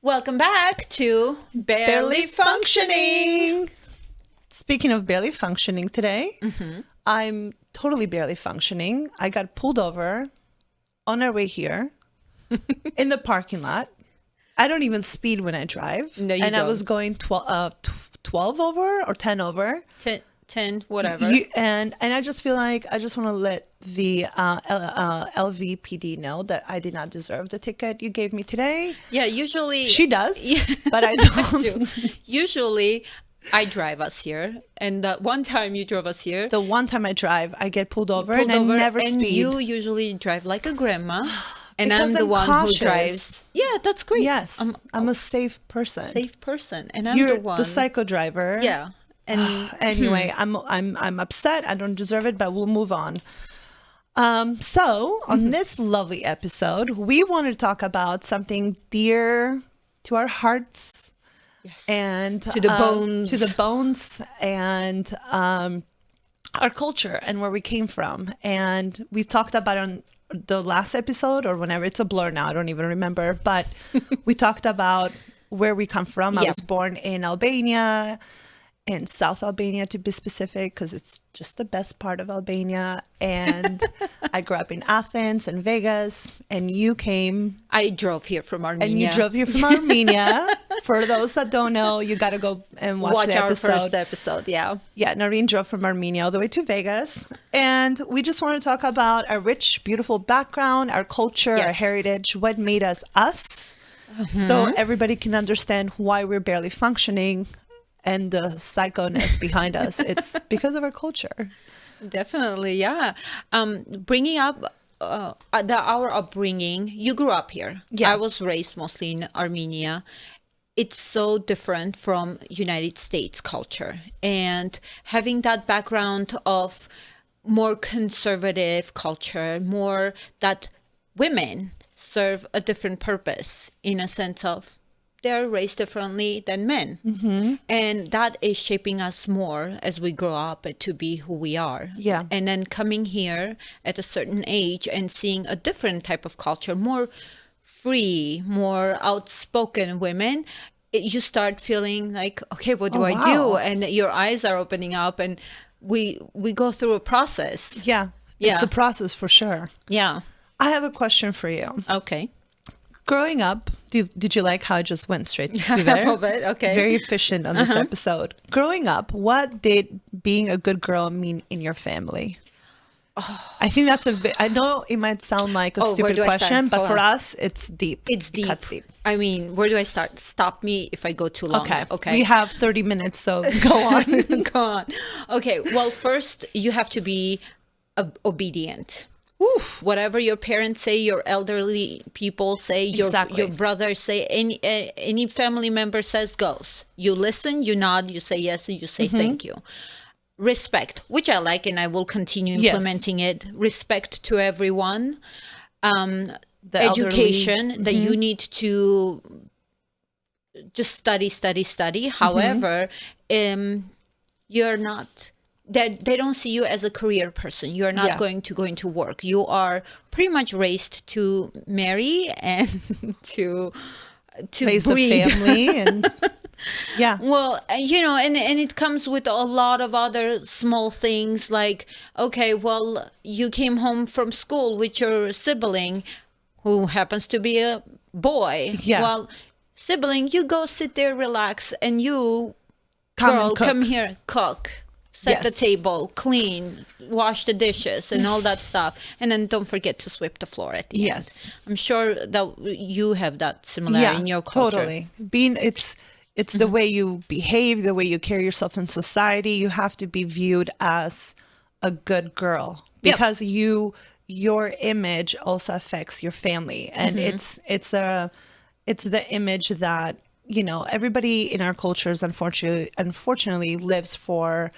Welcome back to Barely Functioning. Speaking of barely functioning today, I'm totally barely functioning. I got pulled over on our way here in the parking lot. I don't even speed when I drive. No, you and don't. I was going 12 over or 10 over. 10, whatever. And I just feel like I just want to let the LVPD know that I did not deserve the ticket you gave me today. Yeah, usually... She does, but I don't. Usually, I drive us here. And one time you drove us here. The one time I drive, I get pulled over and I never speed. And you usually drive like a grandma. And Because I'm the one cautious. who drives. Yeah, that's great. Yes, I'm a safe person. And I'm You're the one. the psycho driver. Yeah. And anyway, I'm upset. I don't deserve it, but we'll move on. So on this lovely episode, we want to talk about something dear to our hearts, and to the bones, and our culture and where we came from. And we talked about it on the last episode, or whenever. It's a blur now. I don't even remember. But we talked about where we come from. I was born in Albania. In South Albania, to be specific, because it's just the best part of Albania. And I grew up in Athens and Vegas, and you came. I drove here from Armenia. And you drove here from Armenia. For those that don't know, you got to go and watch the episode. Our first episode, yeah. Yeah, Narine drove from Armenia all the way to Vegas. And we just want to talk about our rich, beautiful background, our culture, our heritage, what made us us. So everybody can understand why we're barely functioning. And the psychoness behind us. It's because of our culture. Definitely, yeah. Bringing up our upbringing, you grew up here. Yeah. I was raised mostly in Armenia. It's so different from United States culture. And having that background of more conservative culture, more that women serve a different purpose in a sense of they're raised differently than men. And that is shaping us more as we grow up to be who we are. Yeah. And then coming here at a certain age and seeing a different type of culture, more free, more outspoken women, you start feeling like, okay, what do I do? And your eyes are opening up, and we go through a process. Yeah. It's a process for sure. Yeah. I have a question for you. Okay. Growing up, did you like how I just went straight to A there? little bit, okay. Very efficient on this episode. Growing up, what did being a good girl mean in your family? I think that's I know it might sound like a stupid question, but for us, it's deep. It's deep. It cuts deep. I mean, where do I start? Stop me if I go too long. Okay. We have 30 minutes, so go on. Go on. Okay. Well, first, you have to be obedient. Oof. Whatever your parents say, your elderly people say, your brothers say, any family member says goes. You listen, you nod, you say yes, and you say thank you. Respect, which I like, and I will continue implementing it. Respect to everyone. The education that you need to just study. However, you're not... They don't see you as a career person. You're not going to go into work. You are pretty much raised to marry and to raise breed. a family. And Well, and it comes with a lot of other small things like, okay, well, you came home from school with your sibling who happens to be a boy. Yeah. Well, sibling, you go sit there, relax, and you, Come here, cook. Set the table, clean, wash the dishes, and all that stuff. And then don't forget to sweep the floor at the end. I'm sure that you have that similar in your culture. Totally. It's the way you behave, the way you carry yourself in society. You have to be viewed as a good girl because your image also affects your family, and it's the image that everybody in our cultures unfortunately lives for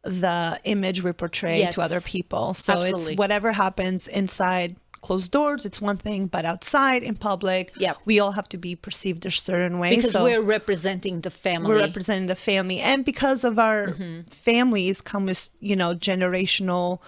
the image we portray to other people. So it's whatever happens inside closed doors, it's one thing, but outside in public, we all have to be perceived a certain way. Because we're representing the family. We're representing the family. And because of our families come with, generational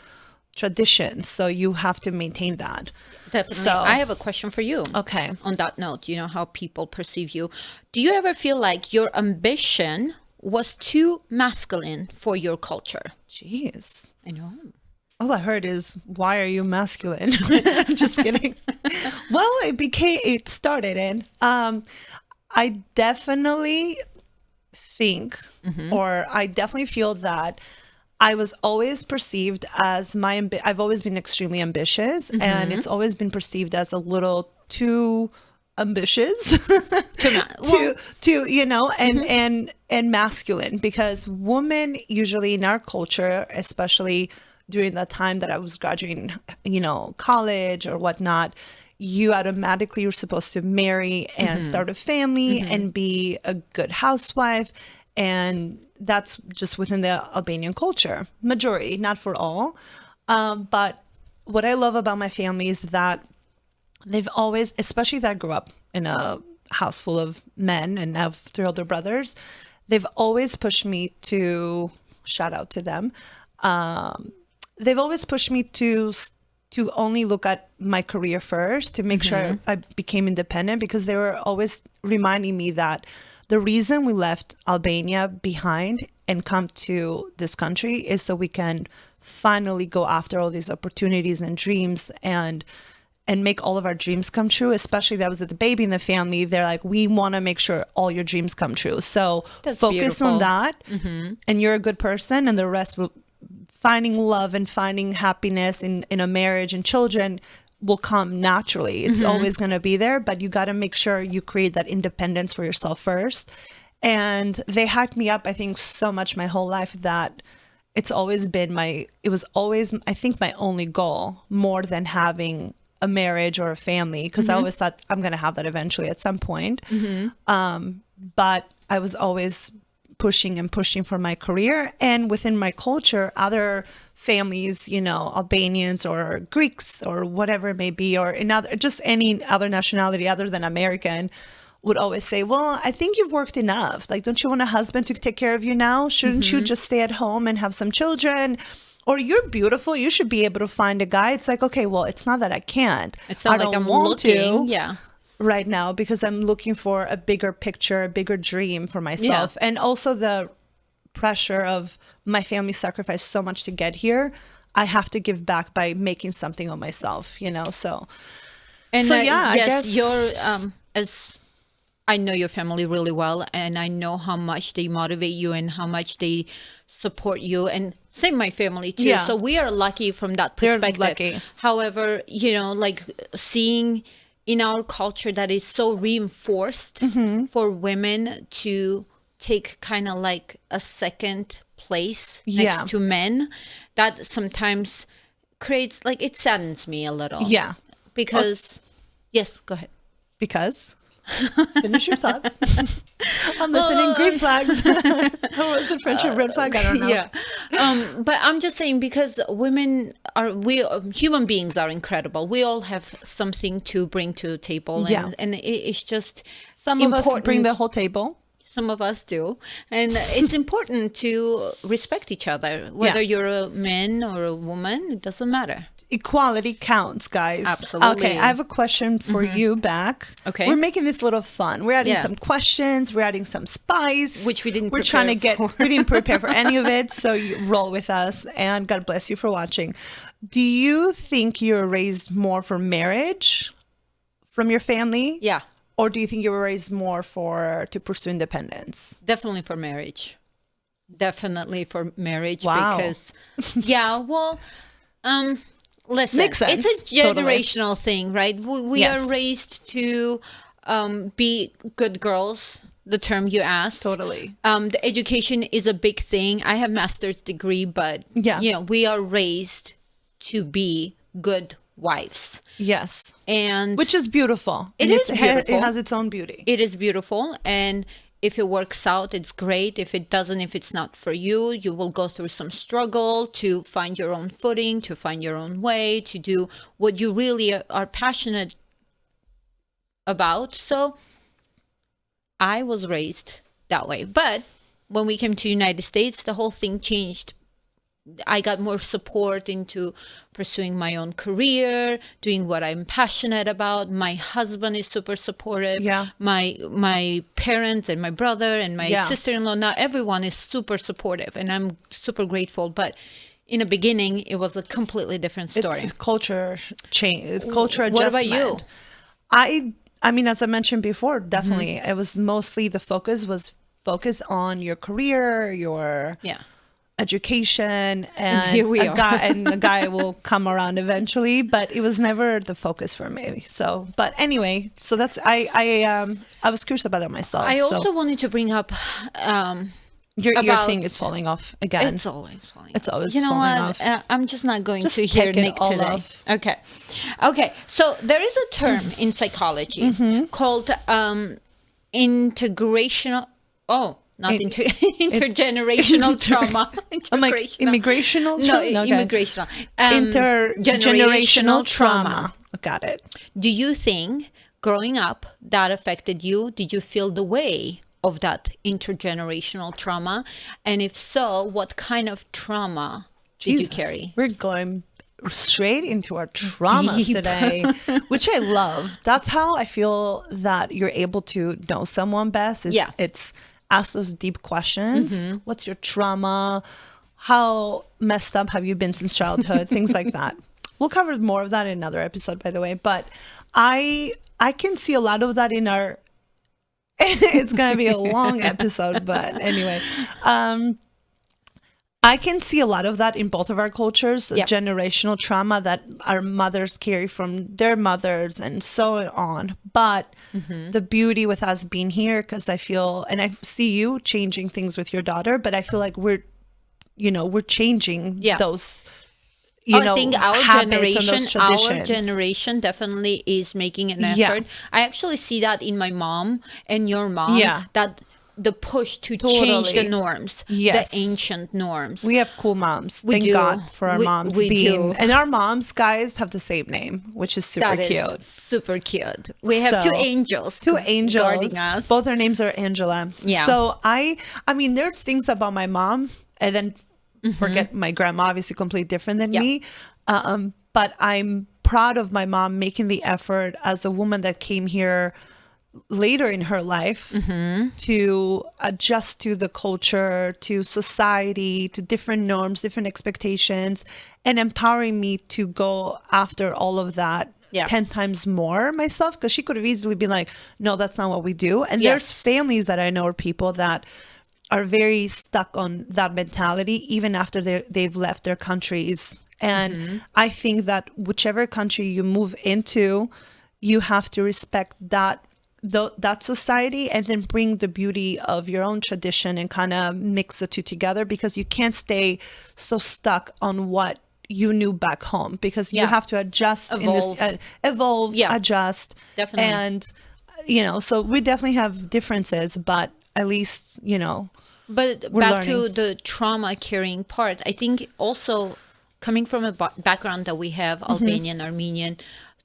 traditions. So you have to maintain that. Definitely. So, I have a question for you. Okay. On that note, how people perceive you. Do you ever feel like your ambition was too masculine for your culture? Jeez. I know. All I heard is, why are you masculine? Just kidding. Well, it started in, I definitely think, or I definitely feel that I was always perceived as I've always been extremely ambitious, and it's always been perceived as a little too ambitious and masculine, because women usually in our culture, especially during the time that I was graduating, college or whatnot, you automatically were supposed to marry and start a family and be a good housewife. And that's just within the Albanian culture, majority, not for all. But what I love about my family is that they've always, especially that I grew up in a house full of men and have 3 older brothers, they've always pushed me to, shout out to them, they've always pushed me to only look at my career first, to make sure I became independent, because they were always reminding me that the reason we left Albania behind and come to this country is so we can finally go after all these opportunities and dreams and make all of our dreams come true. Especially that was the baby in the family. They're like, we want to make sure all your dreams come true. So that's focus beautiful. On that, and you're a good person, and the rest will, finding love and finding happiness in a marriage and children will come naturally. It's always going to be there, but you got to make sure you create that independence for yourself first. And they hyped me up, I think, so much my whole life that it's always been it was always, I think, my only goal, more than having a marriage or a family, because I always thought I'm going to have that eventually at some point. But I was always pushing for my career. And within my culture, other families, Albanians or Greeks or whatever it may be, or just any other nationality other than American, would always say, well, I think you've worked enough. Like, don't you want a husband to take care of you now? Shouldn't you just stay at home and have some children? Or you're beautiful, you should be able to find a guy. It's like, okay, well, it's not that I can't. It's not like I'm looking. Yeah. Right now, because I'm looking for a bigger picture, a bigger dream for myself. And also the pressure of my family sacrificed so much to get here. I have to give back by making something of myself, so. And so yeah, I yes, guess you're, as I know your family really well, and I know how much they motivate you and how much they support you, and same my family too. So we are lucky from that perspective. They're lucky. However, like seeing in our culture that is so reinforced for women to take kind of like a second place next to men, that sometimes creates, it saddens me a little. Yeah. Because, yes, go ahead. Because? Finish your thoughts. I'm listening. Green flags. Or was it French or red flag? I don't know. Yeah. But I'm just saying, because human beings are incredible. We all have something to bring to the table. And it's just some important. Of us bring the whole table. Some of us do. And it's important to respect each other. Whether you're a man or a woman, it doesn't matter. Equality counts, guys. Absolutely. Okay, I have a question for you back. Okay. We're making this a little fun. We're adding some questions. We're adding some spice. Which we didn't We're trying to get, we didn't prepare for any of it. So you roll with us, and God bless you for watching. Do you think you're raised more for marriage from your family? Yeah. Or do you think you were raised more to pursue independence? Definitely for marriage. Definitely for marriage. Wow. Because, listen, makes sense. It's a generational thing, right? We are raised to be good girls, the term you asked. Totally. The education is a big thing. I have master's degree, but we are raised to be good wives. Yes. And which is beautiful. It is beautiful. It has its own beauty. It is beautiful. And if it works out, it's great. If it doesn't, if it's not for you, you will go through some struggle to find your own footing, to find your own way, to do what you really are passionate about. So I was raised that way. But when we came to United States, the whole thing changed. I got more support into pursuing my own career, doing what I'm passionate about. My husband is super supportive. Yeah. My parents and my brother and my sister-in-law, now everyone is super supportive, and I'm super grateful. But in the beginning, it was a completely different story. It's culture change, culture adjustment. What about you? I mean, as I mentioned before, definitely, it was mostly the focus on your career, your education, and here we are. A guy will come around eventually, but it was never the focus for me. So, but anyway, so that's I was curious about that myself. I also wanted to bring up your thing is falling off again. It's always falling. It's always you know falling what? off. I'm just not going Just to hear take it Nick all today. off. Okay. So there is a term in psychology called intergenerational. Oh. Not intergenerational trauma. I'm like immigrational? No, immigrational. Intergenerational trauma. Got it. Do you think growing up that affected you? Did you feel the way of that intergenerational trauma? And if so, what kind of trauma did you carry? We're going straight into our traumas today, which I love. That's how I feel that you're able to know someone best. It's ask those deep questions. What's your trauma? How messed up have you been since childhood? Things like that. We'll cover more of that in another episode, by the way. But I can see a lot of that in our. It's gonna be a long episode, but anyway, I can see a lot of that in both of our cultures. Generational trauma that our mothers carry from their mothers and so on. But the beauty with us being here, because I feel, and I see you changing things with your daughter, but I feel like we're changing those, I think habits our generation definitely is making an effort. I actually see that in my mom and your mom, that the push to change the norms, the ancient norms. We have cool moms. Thank God for our moms being, and our moms, guys, have the same name, which is super cute. Super cute. We have two angels guarding us. Both their names are Angela. Yeah. So I mean, there's things about my mom, and then forget my grandma, obviously completely different than me. But I'm proud of my mom making the effort as a woman that came here later in her life to adjust to the culture, to society, to different norms, different expectations, and empowering me to go after all of that 10 times more myself, because she could have easily been like, no, that's not what we do. And there's families that I know, or people that are very stuck on that mentality even after they've left their countries. And I think that whichever country you move into, you have to respect that society, and then bring the beauty of your own tradition and kind of mix the two together, because you can't stay so stuck on what you knew back home, because you have to adjust, evolve, adjust. Definitely. And so we definitely have differences, but at least but back to the trauma carrying part, I think also coming from a background that we have, Albanian, Armenian,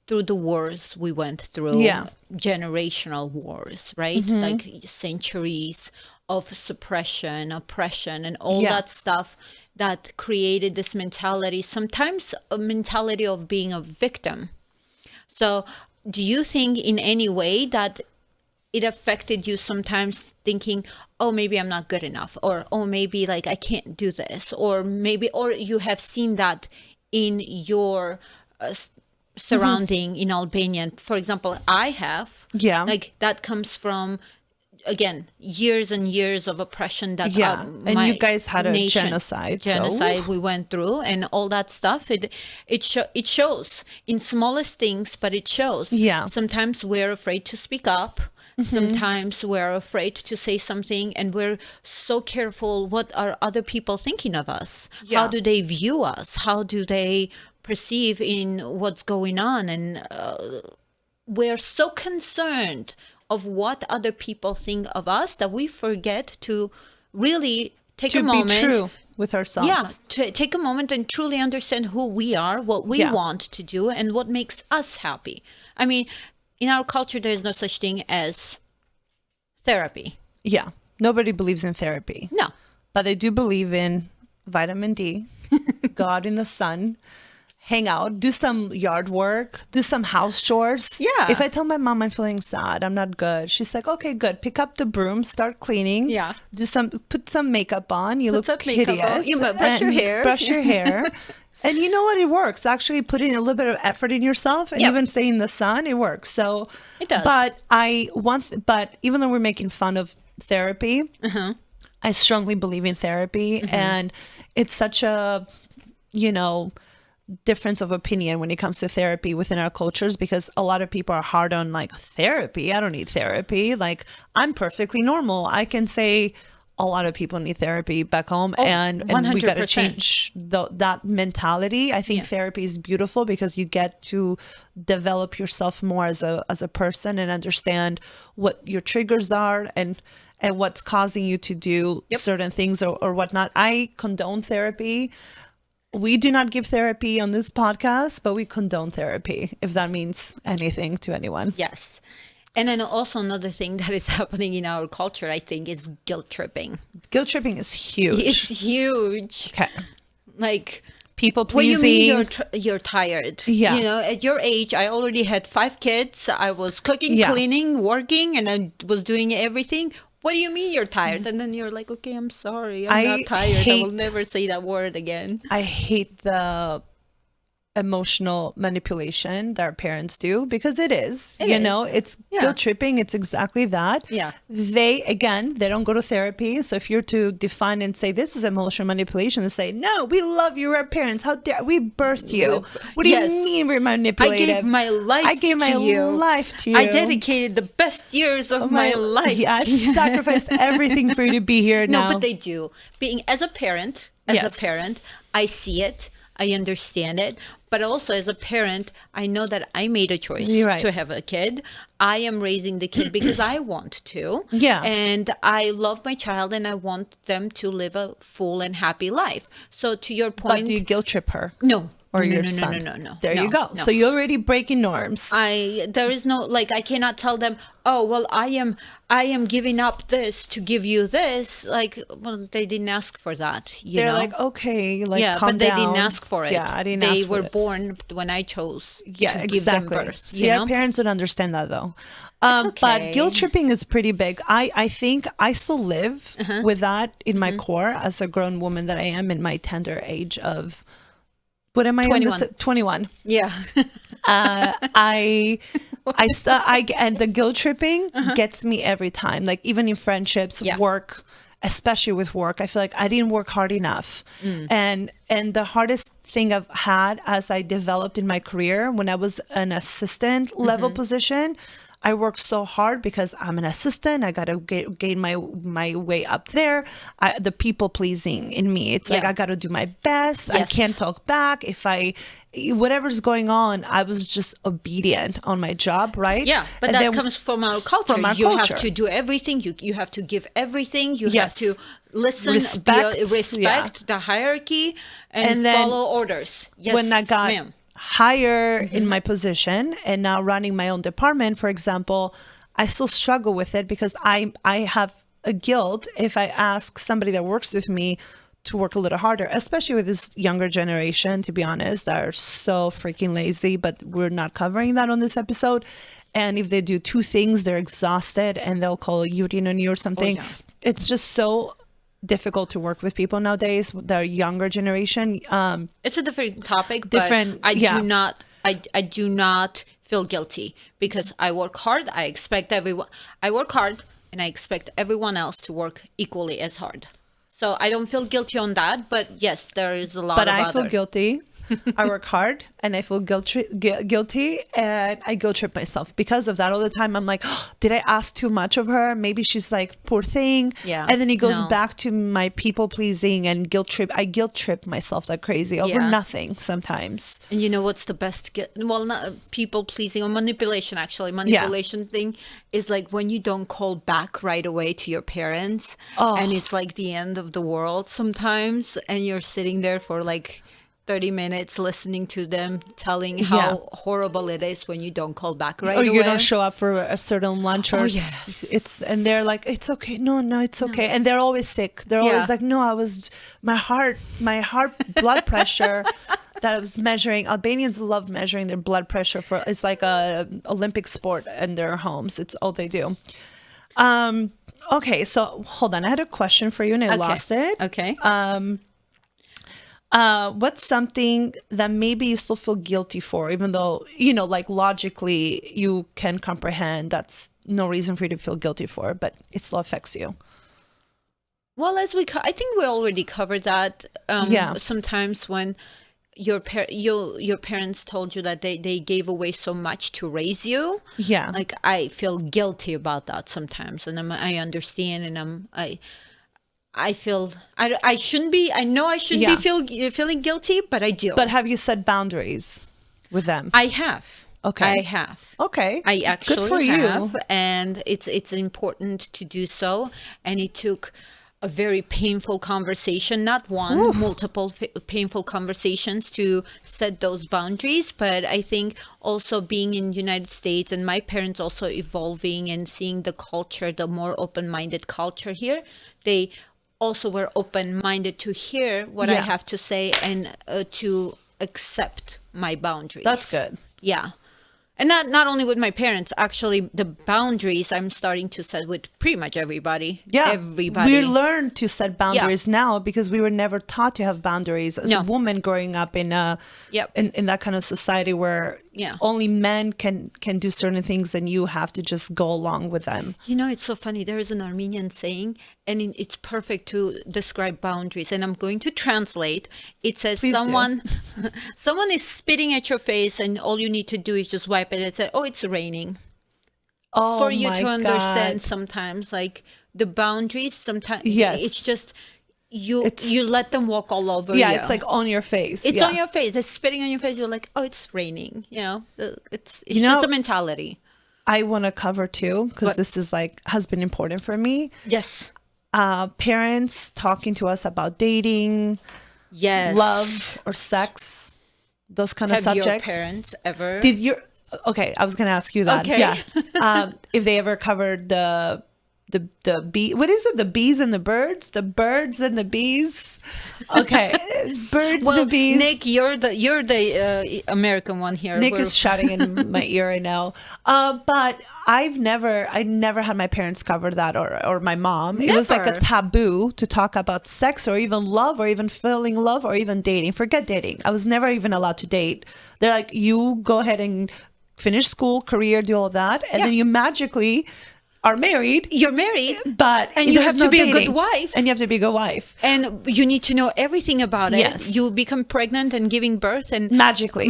through the wars we went through, generational wars, right? Like centuries of suppression, oppression, and all that stuff that created this mentality, sometimes a mentality of being a victim. So do you think in any way that it affected you sometimes, thinking, oh, maybe I'm not good enough, or oh, maybe like I can't do this, or you have seen that in your surrounding in Albania? For example, I have, like that comes from, again, years and years of oppression that and you guys had a genocide we went through, and all that stuff. It shows in smallest things, but it shows. Sometimes we're afraid to speak up. Sometimes we're afraid to say something, and we're so careful. What are other people thinking of us? How do they view us? How do they perceive in what's going on? And we're so concerned of what other people think of us that we forget to really take to a moment. be true with ourselves. Yeah, to take a moment and truly understand who we are, what we want to do, and what makes us happy. I mean, in our culture, there is no such thing as therapy. Yeah. Nobody believes in therapy. No. But they do believe in vitamin D, God in the sun, hang out, do some yard work, do some house chores. Yeah. If I tell my mom I'm feeling sad, I'm not good, she's like, okay, good. Pick up the broom, start cleaning. Yeah. Put some makeup on. You Put look some makeup on. hideous. You brush your hair. Brush your hair. And you know what? It works. Actually, putting a little bit of effort in yourself and even staying in the sun, it works. So it does. But even though we're making fun of therapy, I strongly believe in therapy, and it's such a, difference of opinion when it comes to therapy within our cultures, because a lot of people are hard on like therapy. I don't need therapy. Like, I'm perfectly normal. I can say a lot of people need therapy back home, and we got to change that mentality. I think therapy is beautiful because you get to develop yourself more as a person and understand what your triggers are and what's causing you to do certain things or whatnot. I condone therapy. We do not give therapy on this podcast, but we condone therapy, if that means anything to anyone. Yes. And then also another thing that is happening in our culture, I think, is guilt tripping. Guilt tripping is huge. It's huge. Okay. Like, people pleasing. What do you mean you're tired? Yeah. At your age, I already had 5 kids. I was cooking, cleaning, working, and I was doing everything. What do you mean you're tired? And then you're like, okay, I'm sorry. I'm not tired. I will never say that word again. I hate the emotional manipulation that our parents do, because it's guilt tripping. It's exactly that. Yeah. They don't go to therapy. So if you're to define and say this is emotional manipulation, they say, no, we love you, our parents. How dare we birthed you? What do you mean we're manipulative? I gave my life to you. I dedicated the best years of my life. I sacrificed everything for you to be here now. No, but they do. Being as a parent, I see it. I understand it. But also as a parent, I know that I made a choice to have a kid. I am raising the kid because I want to. Yeah. And I love my child and I want them to live a full and happy life. So to your point. But do you guilt trip her? No. Or your son? No. There you go. No. So you're already breaking norms. There is no, like, I cannot tell them, oh, well, I am giving up this to give you this. Like, well, they didn't ask for that. They're like, okay, calm down. But they didn't ask for it. Yeah, I didn't ask for it. They were born when I chose to give them birth. See, our parents don't understand that though. But guilt tripping is pretty big. I think I still live with that in my core as a grown woman that I am in my tender age of, what am I? 21. 21. Yeah. And the guilt tripping gets me every time. Like, even in friendships, work, especially with work, I feel like I didn't work hard enough. And the hardest thing I've had as I developed in my career, when I was an assistant level position, I worked so hard because I'm an assistant. I got to gain my way up there. The people pleasing in me. It's like, I got to do my best. Yes. I can't talk back. Whatever's going on, I was just obedient on my job, right? Yeah, but that comes from our culture. You have to do everything. You have to give everything. You have to listen, respect the hierarchy, and follow orders. Yes, when I got higher in my position and now running my own department, for example, I still struggle with it because I have a guilt if I ask somebody that works with me to work a little harder, especially with this younger generation, to be honest, that are so freaking lazy, but we're not covering that on this episode. And if they do 2 things, they're exhausted and they'll call a union on you or something. It's just so difficult to work with people nowadays, the younger generation. It's a different topic, but I do not feel guilty because I work hard. I work hard and I expect everyone else to work equally as hard. So I don't feel guilty on that, but yes, there is a lot of I feel guilty I work hard and I feel guilty and I guilt trip myself because of that all the time. I'm like, oh, did I ask too much of her? Maybe she's like, poor thing. Yeah. And then it goes back to my people pleasing and guilt trip. I guilt trip myself like crazy over nothing sometimes. And you know what's the best? Well, not people pleasing or manipulation, actually. Manipulation thing is like when you don't call back right away to your parents and it's like the end of the world sometimes, and you're sitting there for like 30 minutes listening to them telling how horrible it is when you don't call back right away. Or you don't show up for a certain lunch or and they're like, it's okay. No, it's okay. And they're always sick. They're always like, no, my heart blood pressure that I was measuring. Albanians love measuring their blood pressure it's like a Olympic sport in their homes. It's all they do. Okay, so hold on. I had a question for you and I lost it. Okay. What's something that maybe you still feel guilty for, even though, like logically you can comprehend that's no reason for you to feel guilty for, but it still affects you? Well, I think we already covered that. Sometimes when your parents told you that they gave away so much to raise you. Yeah. Like I feel guilty about that sometimes, and I understand, and I feel I shouldn't be. I know I shouldn't be feeling guilty, but I do. But have you set boundaries with them? I have. Okay. I have. Okay. I actually Good for have, you. and it's important to do so. And it took a very painful conversation, not one, multiple painful conversations to set those boundaries. But I think also being in the United States and my parents also evolving and seeing the culture, the more open-minded culture here, they also were open-minded to hear what I have to say and to accept my boundaries. That's good. Yeah. And not only with my parents, actually, the boundaries I'm starting to set with pretty much everybody. Yeah. Everybody. We learn to set boundaries now because we were never taught to have boundaries. As a woman growing up in in that kind of society where only men can do certain things and you have to just go along with them. You know, it's so funny. There is an Armenian saying, and it's perfect to describe boundaries. And I'm going to translate. It says someone is spitting at your face and all you need to do is just wipe it and say, oh, it's raining. Oh, for you to understand sometimes, like the boundaries, sometimes it's just you let them walk all over you. It's like on your face. It's on your face. It's spitting on your face. You're like, oh, it's raining. It's just a mentality. I want to cover too, because this is has been important for me. Yes. Parents talking to us about dating, love or sex, those kind of subjects. Have your parents ever? Okay, I was going to ask you that. Okay. Yeah. If they ever covered the bee, what is it? The bees and the birds? The birds and the bees? Okay. Birds and the bees. Nick, you're the American one here. Nick is shouting in my ear right now. But I never had my parents cover that or my mom. Never. It was like a taboo to talk about sex or even love or even feeling love or even dating. Forget dating. I was never even allowed to date. They're like, you go ahead and finish school, career, do all that. And then you magically are married. You're married, and you have to be a good wife. And you have to be a good wife. And you need to know everything about it. Yes. You become pregnant and giving birth, and magically,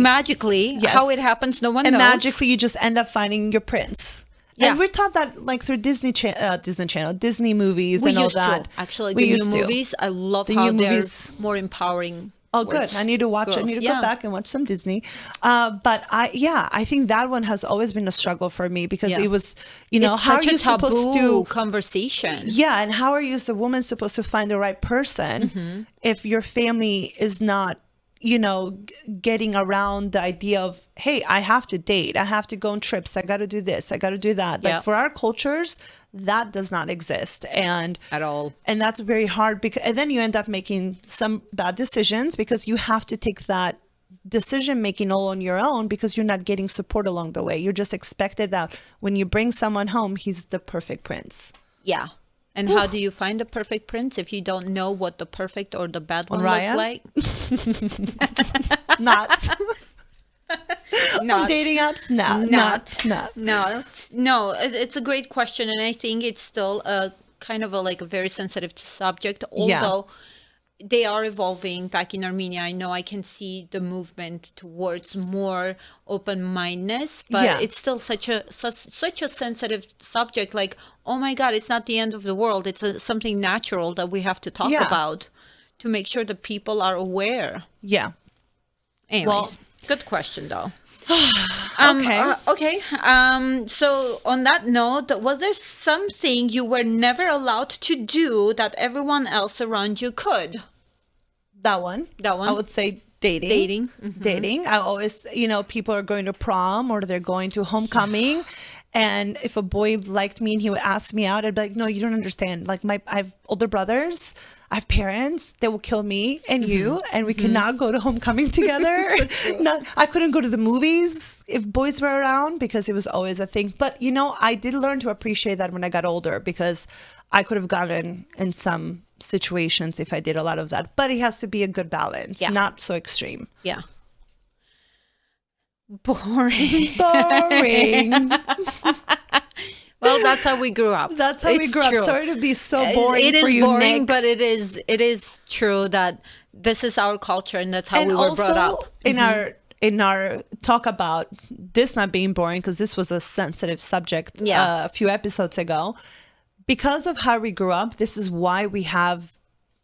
how it happens, no one knows. And magically, you just end up finding your prince. Yeah. And we're taught that through Disney Channel, Disney movies and all that. Actually, the new movies, I love how they're more empowering. Oh, good. I need to watch. Girls. I need to go back and watch some Disney. But I think that one has always been a struggle for me because it was, it's how are you supposed to conversation? Yeah, and how are you as a woman supposed to find the right person if your family is not, getting around the idea of, hey, I have to date, I have to go on trips, I got to do this, I got to do that. Like for our cultures, that does not exist at all. And that's very hard and then you end up making some bad decisions because you have to take that decision making all on your own because you're not getting support along the way. You're just expected that when you bring someone home, he's the perfect prince. Yeah. And how do you find the perfect prince if you don't know what the perfect or the bad one look like? Not. On dating apps? No. It's a great question, and I think it's still a kind of a very sensitive subject. Although they are evolving back in Armenia. I know I can see the movement towards more open-mindedness, but it's still such a sensitive subject. Like, oh my God, it's not the end of the world. It's something natural that we have to talk about to make sure that people are aware. Yeah. Anyways, good question though. Okay. So on that note, was there something you were never allowed to do that everyone else around you could? That one. I would say dating. Dating. I always, people are going to prom or they're going to homecoming. And if a boy liked me and he would ask me out, I'd be like, no, you don't understand. Like I have older brothers, I have parents, they will kill me and you, and we cannot go to homecoming together. I couldn't go to the movies if boys were around because it was always a thing. But, I did learn to appreciate that when I got older because I could have gotten in some situations if I did a lot of that. But it has to be a good balance, not so extreme. Yeah. Boring. Well, that's how we grew up. That's how we grew up. Sorry to be so boring for you, boring, Nick. but it is true that this is our culture and that's how we were brought up. In our talk about this not being boring, because this was a sensitive subject a few episodes ago, because of how we grew up, this is why we have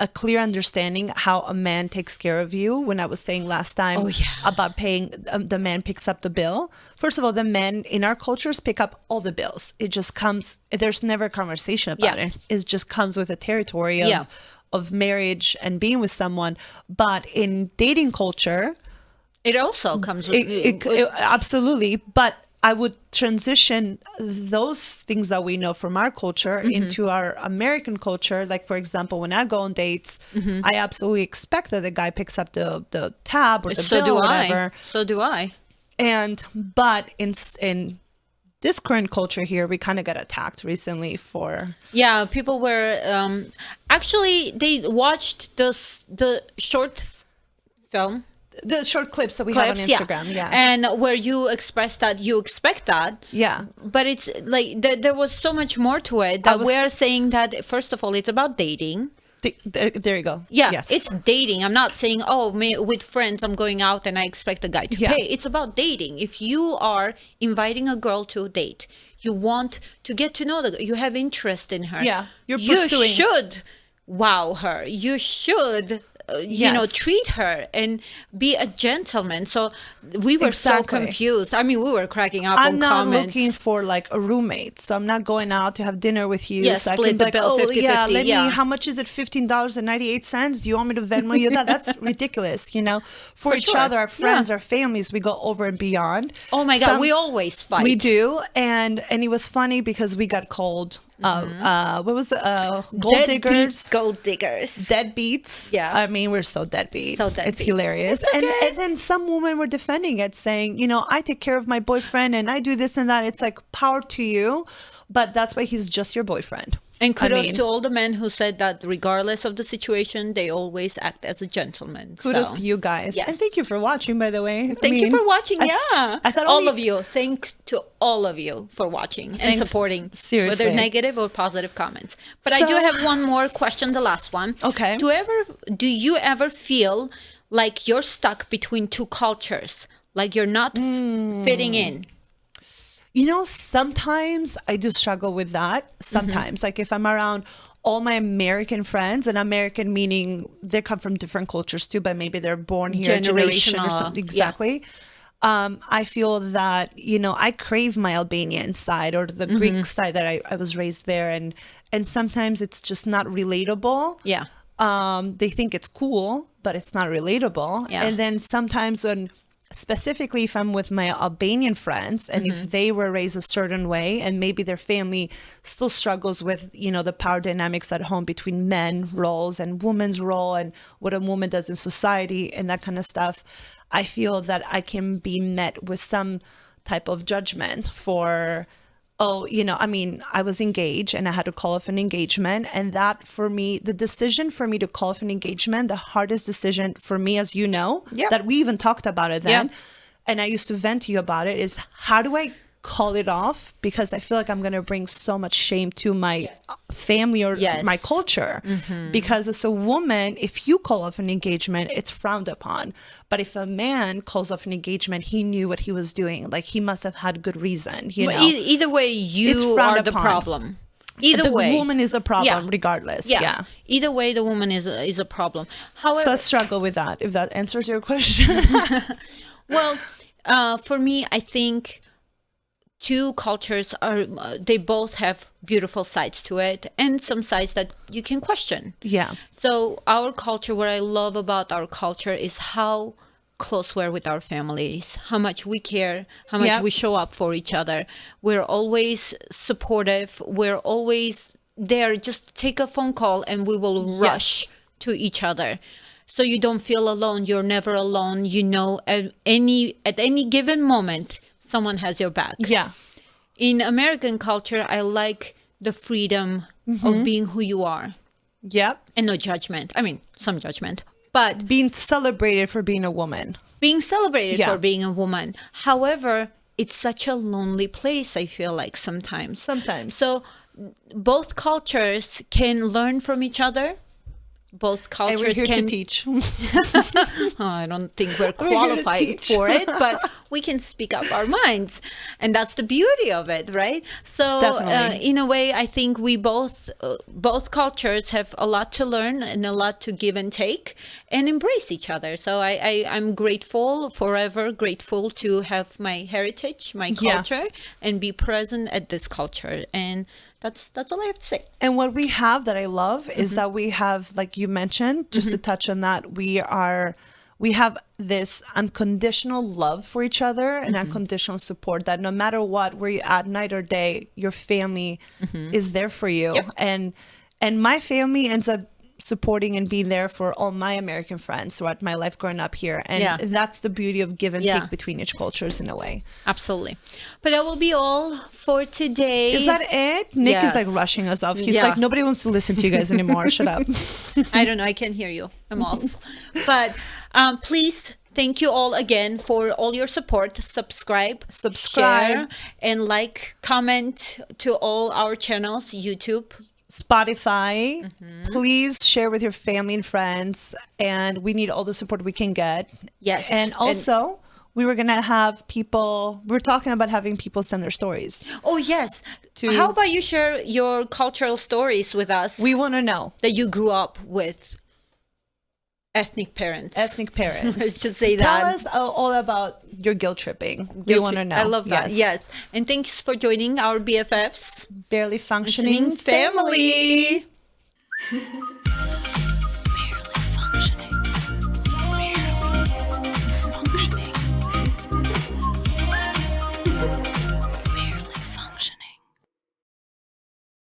a clear understanding how a man takes care of you. When I was saying last time about paying, the man picks up the bill. First of all, the men in our cultures pick up all the bills. It just comes, there's never a conversation about it. It just comes with the territory of marriage and being with someone. But in dating culture, it also comes with it absolutely. But I would transition those things that we know from our culture into our American culture. Like, for example, when I go on dates, I absolutely expect that the guy picks up the tab or the bill or whatever. So do I. But in this current culture here, we kind of got attacked recently for... Yeah, people were... actually, they watched the short film. The short clips that we have on Instagram, and where you express that you expect that, but it's like there was so much more to it that we're saying that first of all it's about dating. There you go. Yes, it's dating. I'm not saying with friends I'm going out and I expect a guy to pay. It's about dating. If you are inviting a girl to a date, you want to get to know you have interest in her. You're pursuing. You should wow her. You should treat her and be a gentleman. So we were so confused. I mean, we were cracking up on comments. I'm not looking for like a roommate, so I'm not going out to have dinner with you. Yes, so split the bill 50-50. How much is it? $15.98. Do you want me to Venmo you that? That's ridiculous. For each other, our friends, our families, we go over and beyond. Oh my God, we always fight. We do, and it was funny because we got called. What was gold diggers? Gold diggers. Deadbeats. Yeah. I mean, we're so deadbeat. It's hilarious. It's okay. And then some women were defending it, saying, I take care of my boyfriend and I do this and that. It's like, power to you. But that's why he's just your boyfriend. And kudos to all the men who said that regardless of the situation, they always act as a gentleman. Kudos to you guys. Yes. And thank you for watching, by the way. Thank you for watching. I thought all of you. Thank to all of you for watching and supporting. Seriously. Whether negative or positive comments. But I do have one more question, the last one. Okay. Do you ever feel like you're stuck between two cultures? Like you're not fitting in? Sometimes I do struggle with that. Sometimes, like if I'm around all my American friends, and American meaning they come from different cultures too, but maybe they're born here, generation or something. Exactly. I feel that, I crave my Albanian side or the Greek side that I was raised there. And sometimes it's just not relatable. Yeah. They think it's cool, but it's not relatable. Yeah. And then sometimes specifically if I'm with my Albanian friends and if they were raised a certain way and maybe their family still struggles with, the power dynamics at home between men roles and women's role and what a woman does in society and that kind of stuff, I feel that I can be met with some type of judgment for, I was engaged and I had to call off an engagement. And that for me, the decision for me to call off an engagement, the hardest decision for me, as you know, that we even talked about it then. And I used to vent to you about it is how do I call it off because I feel like I'm going to bring so much shame to my family or my culture. Because as a woman, if you call off an engagement, it's frowned upon. But if a man calls off an engagement, he knew what he was doing. Like, he must have had good reason, you know. Either way, you are the problem. Either way, the woman is a problem regardless. Either way, the woman is a problem. However, so I struggle with that, if that answers your question. Well, for me, I think two cultures they both have beautiful sides to it and some sides that you can question. Yeah. So our culture, what I love about our culture is how close we're with our families, how much we care, how much we show up for each other. We're always supportive. We're always there. Just take a phone call and we will rush to each other. So you don't feel alone. You're never alone. You know, at any given moment, someone has your back. Yeah. In American culture, I like the freedom of being who you are. Yep. And no judgment. I mean, some judgment, but being celebrated for being a woman. Being celebrated for being a woman. However, it's such a lonely place, I feel like sometimes. So both cultures can learn from each other. Both cultures and we're here to teach. I don't think we're qualified for it, but we can speak up our minds. And that's the beauty of it, right? So in a way, I think we both cultures have a lot to learn and a lot to give and take and embrace each other. So I'm grateful, forever grateful to have my heritage, my culture, and be present at this culture. And that's all I have to say. And what we have that I love is that we have, like you mentioned, just to touch on that, we have this unconditional love for each other and unconditional support that no matter what, where you're at night or day, your family is there for you. Yep. And my family ends up supporting and being there for all my American friends throughout my life growing up here. And that's the beauty of give and take between each cultures in a way. Absolutely. But that will be all for today. Is that it? Nick is like rushing us off. He's like, nobody wants to listen to you guys anymore. Shut up. I don't know. I can't hear you. I'm off. But please, thank you all again for all your support. Subscribe, share, and like, comment to all our channels, YouTube, Spotify. Please share with your family and friends, and we need all the support we can get. Yes. And also we were gonna have people, we're talking about having people send their stories. Oh yes. How about you share your cultural stories with us? We want to know that you grew up with ethnic parents. Let's just say that. Tell us all about your guilt tripping. We want to know. I love that. Yes. And thanks for joining our BFFs. Barely Functioning Family.